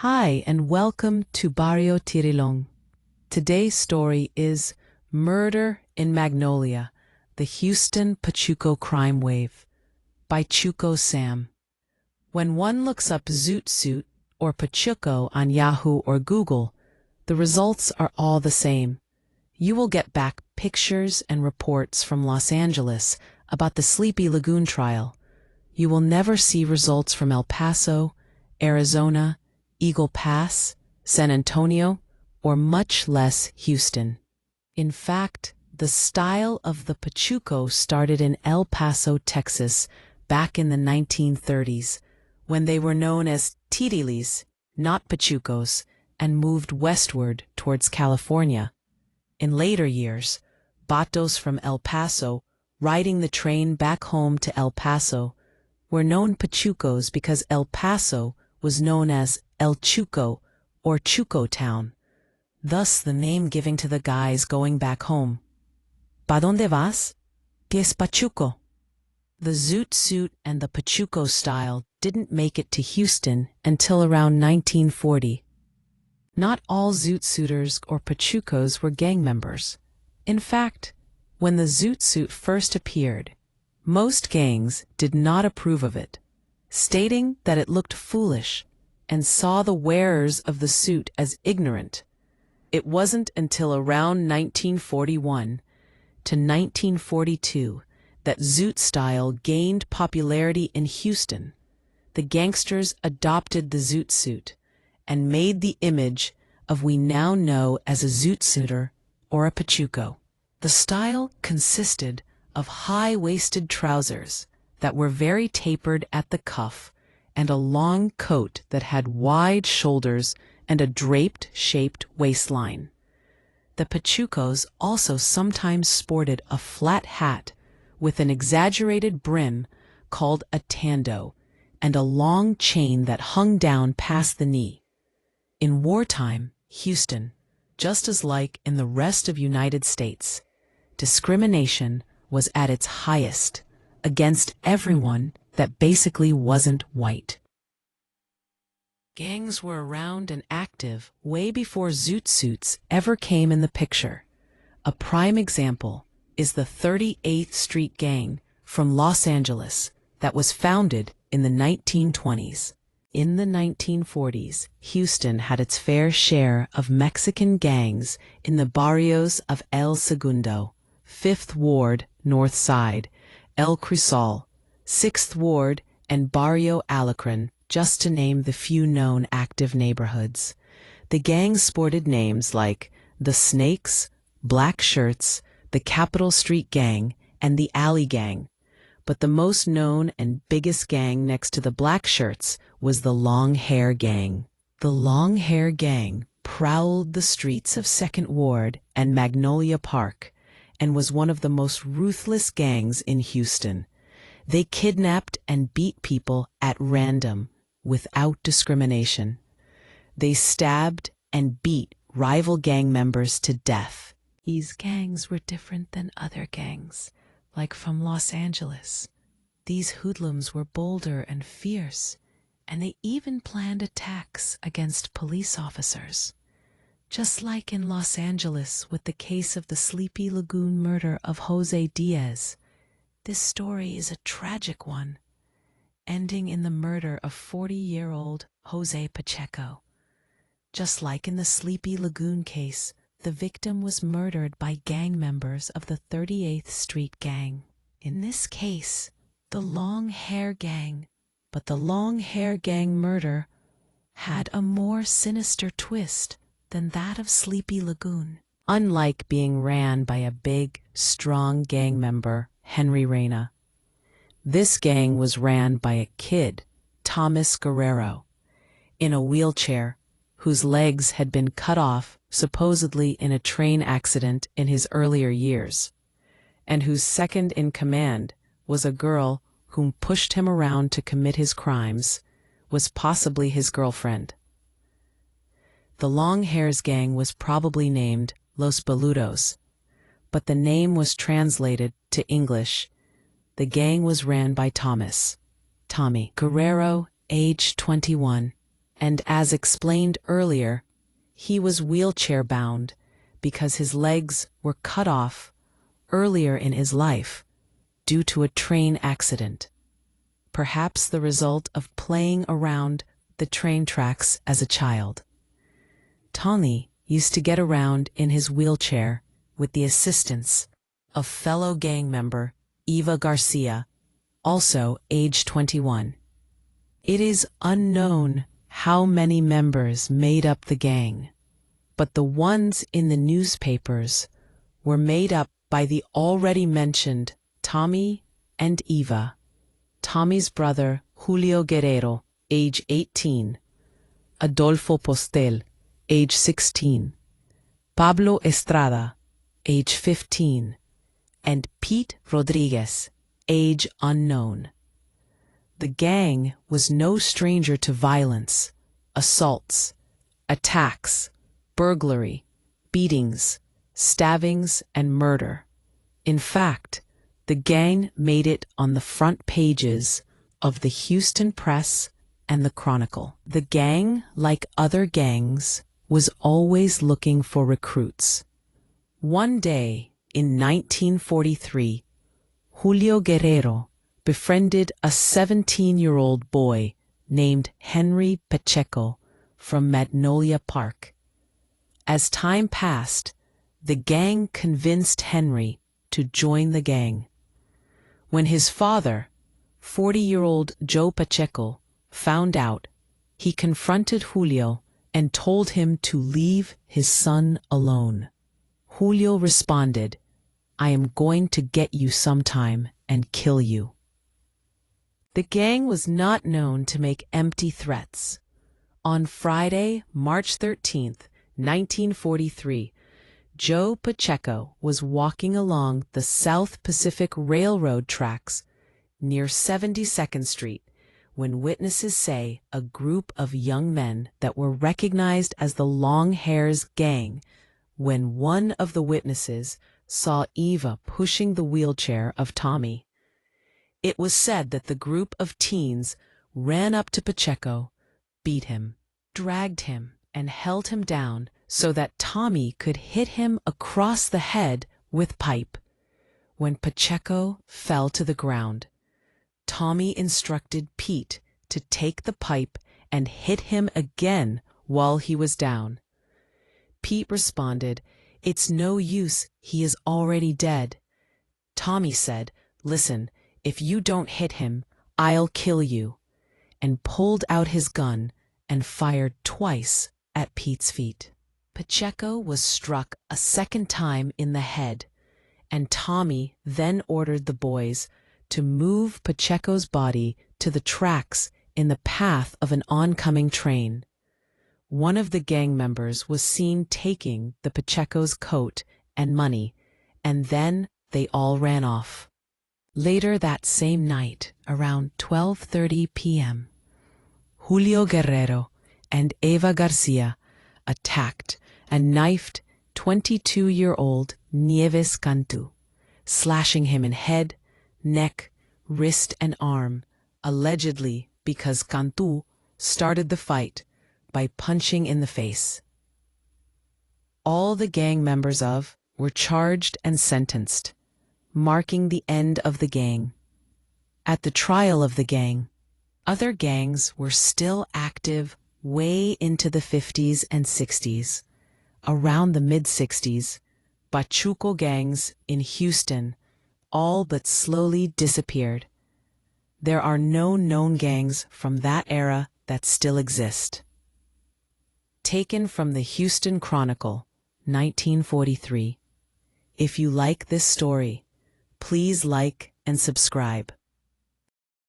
Hi, and welcome to Barrio Tirilon. Today's story is Murder in Magnolia, the Houston Pacheco Crime Wave by Chuco Sam. When one looks up Zoot Suit or Pacheco on Yahoo or Google, the results are all the same. You will get back pictures and reports from Los Angeles about the Sleepy Lagoon trial. You will never see results from El Paso, Arizona, Eagle Pass, San Antonio, or much less Houston. In fact, the style of the Pacheco started in El Paso, Texas, back in the 1930s, when they were known as Tirilis, not Pachecos, and moved westward towards California. In later years, Batos from El Paso, riding the train back home to El Paso, were known Pachecos because El Paso was known as El Chuco or Chuco Town, thus the name giving to the guys going back home. ¿Pa dónde vas? ¿Qué es Pachuco? The Zoot Suit and the Pacheco style didn't make it to Houston until around 1940. Not all Zoot Suiters or Pachecos were gang members. In fact, when the Zoot Suit first appeared, most gangs did not approve of it, stating that it looked foolish and saw the wearers of the suit as ignorant. It wasn't until around 1941 to 1942 that Zoot style gained popularity in Houston. The gangsters adopted the Zoot Suit and made the image of we now know as a Zoot Suiter or a Pacheco. The style consisted of high-waisted trousers that were very tapered at the cuff and a long coat that had wide shoulders and a draped-shaped waistline. The Pachecos also sometimes sported a flat hat with an exaggerated brim called a tando and a long chain that hung down past the knee. In wartime, Houston, just as like in the rest of United States, discrimination was at its highest against everyone that basically wasn't white. Gangs were around and active way before Zoot Suits ever came in the picture. A prime example is the 38th Street Gang from Los Angeles that was founded in the 1920s. In the 1940s, Houston had its fair share of Mexican gangs in the barrios of El Segundo, 5th Ward, North Side, El Crisol, 6th Ward, and Barrio Alacran, just to name the few known active neighborhoods. The gangs sported names like the Snakes, Black Shirts, the Capitol Street Gang, and the Alley Gang. But the most known and biggest gang next to the Black Shirts was the Long Hair Gang. The Long Hair Gang prowled the streets of 2nd Ward and Magnolia Park and was one of the most ruthless gangs in Houston. They kidnapped and beat people at random, without discrimination. They stabbed and beat rival gang members to death. These gangs were different than other gangs, like from Los Angeles. These hoodlums were bolder and fierce, and they even planned attacks against police officers. Just like in Los Angeles with the case of the Sleepy Lagoon murder of Jose Diaz, this story is a tragic one, ending in the murder of 40-year-old Jose Pacheco. Just like in the Sleepy Lagoon case, the victim was murdered by gang members of the 38th Street Gang. In this case, the Long Hair Gang, but the Long Hair Gang murder had a more sinister twist than that of Sleepy Lagoon. Unlike being ran by a big, strong gang member, Henry Reyna, this gang was ran by a kid, Thomas Guerrero, in a wheelchair, whose legs had been cut off supposedly in a train accident in his earlier years, and whose second in command was a girl whom pushed him around to commit his crimes, was possibly his girlfriend. The Long Hairs Gang was probably named Los Boludos, but the name was translated to English. The gang was ran by Tommy Guerrero, age 21, and as explained earlier, he was wheelchair-bound because his legs were cut off earlier in his life due to a train accident, perhaps the result of playing around the train tracks as a child. Tommy used to get around in his wheelchair with the assistance of fellow gang member Eva Garcia, also age 21. It is unknown how many members made up the gang, but the ones in the newspapers were made up by the already mentioned Tommy and Eva, Tommy's brother Julio Guerrero, age 18, Adolfo Postel, age 16, Pablo Estrada, age 15, and Pete Rodriguez, age unknown. The gang was no stranger to violence, assaults, attacks, burglary, beatings, stabbings, and murder. In fact, the gang made it on the front pages of the Houston Press and the Chronicle. The gang, like other gangs, was always looking for recruits. One day, in 1943, Julio Guerrero befriended a 17-year-old boy named Jose Pacheco from Magnolia Park. As time passed, the gang convinced Henry to join the gang. When his father, 40-year-old Joe Pacheco, found out, he confronted Julio and told him to leave his son alone. Julio responded, "I am going to get you sometime and kill you." The gang was not known to make empty threats. On Friday, March 13th, 1943, Joe Pacheco was walking along the South Pacific Railroad tracks near 72nd Street when witnesses say a group of young men that were recognized as the Long Hairs gang when one of the witnesses saw Eva pushing the wheelchair of Tommy. It was said that the group of teens ran up to Pacheco, beat him, dragged him, and held him down so that Tommy could hit him across the head with pipe. When Pacheco fell to the ground, Tommy instructed Pete to take the pipe and hit him again while he was down. Pete responded, "It's no use, he is already dead." Tommy said, "Listen, if you don't hit him, I'll kill you," and pulled out his gun and fired twice at Pete's feet. Pacheco was struck a second time in the head, and Tommy then ordered the boys to move Pacheco's body to the tracks in the path of an oncoming train. One of the gang members was seen taking the Pacheco's coat and money, and then they all ran off. Later that same night, around 12:30 p.m., Julio Guerrero and Eva Garcia attacked and knifed 22-year-old Nieves Cantu, slashing him in head, neck, wrist, and arm, allegedly because Cantu started the fight by punching in the face. All the gang members were charged and sentenced, marking the end of the gang. At the trial of the gang, other gangs were still active way into the 50s and 60s. Around the mid-60s, Pachuco gangs in Houston all but slowly disappeared. There are no known gangs from that era that still exist. Taken from the Houston Chronicle, 1943. If you like this story, please like and subscribe.